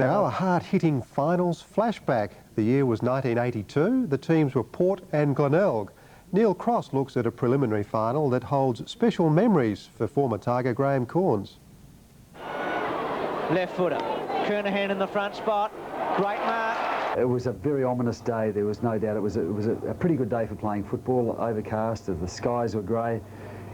Now, a hard-hitting finals flashback. The year was 1982. The teams were Port and Glenelg. Neil Cross looks at a preliminary final that holds special memories for former Tiger Graham Corns. Left footer. Kernahan in the front spot. Great mark. It was a very ominous day, there was no doubt. It was a pretty good day for playing football, overcast, the skies were grey,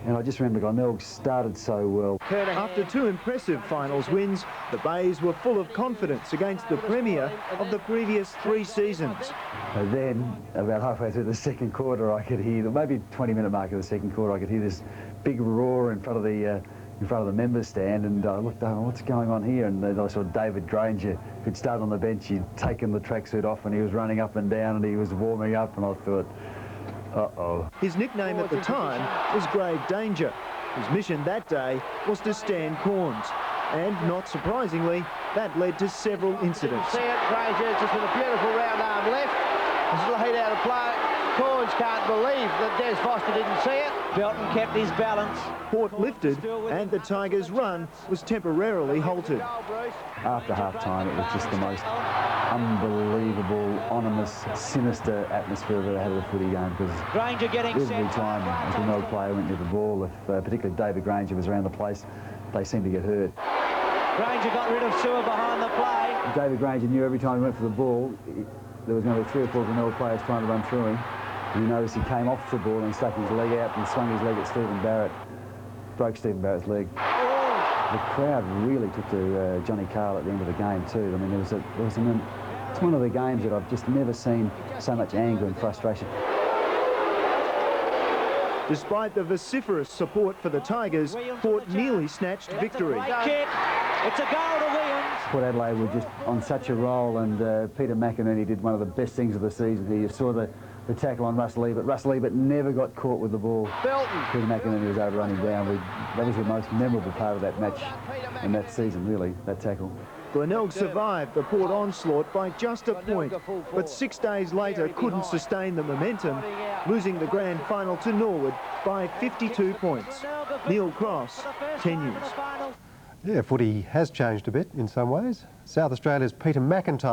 and I just remember Glenelg started so well. After two impressive finals wins, the Bays were full of confidence against the premier of the previous 3 seasons. And then, about halfway through the second quarter, I could hear, maybe 20-minute mark of the second quarter, I could hear this big roar in front of the members' stand, and I looked over, what's going on here? And then I saw David Granger, who'd started on the bench. He'd taken the tracksuit off and he was running up and down and he was warming up, and I thought, uh-oh. His nickname at the time was Grave Danger. His mission that day was to stand Corns. And not surprisingly, that led to several incidents. See it, Granger just with a beautiful round arm left. There's a little heat out of play. Corns can't believe that Des Foster didn't see it. Belton kept his balance. Port lifted and the Tigers' run was temporarily halted. After half-time, it was just the most unbelievable, ominous, sinister atmosphere that I had at a footy game, because Granger getting every time a Glenelg player went near the ball, if particularly David Granger was around the place, they seemed to get hurt. Granger got rid of Sewer behind the play. David Granger knew every time he went for the ball, there was going to be 3 or 4 Glenelg players trying to run through him. And you notice he came off the ball and stuck his leg out and swung his leg at Stephen Barrett. Broke Stephen Barrett's leg. The crowd really took to Johnny Carl at the end of the game too. I mean, it's one of the games that I've just never seen so much anger and frustration. Despite the vociferous support for the Tigers, Port nearly snatched victory. It's a goal to Williams. Port Adelaide were just on such a roll, and Peter McInerney did one of the best things of the season here. You saw the tackle on Russell Ebert. Russell Ebert never got caught with the ball. Belton. Peter McInerney was overrunning down. That was the most memorable part of that match and that season, really, that tackle. Glenelg survived the Port onslaught by just a point, but 6 days later couldn't sustain the momentum, losing the grand final to Norwood by 52 points. Neil Cross, 10 News. Yeah, footy has changed a bit in some ways. South Australia's Peter McIntyre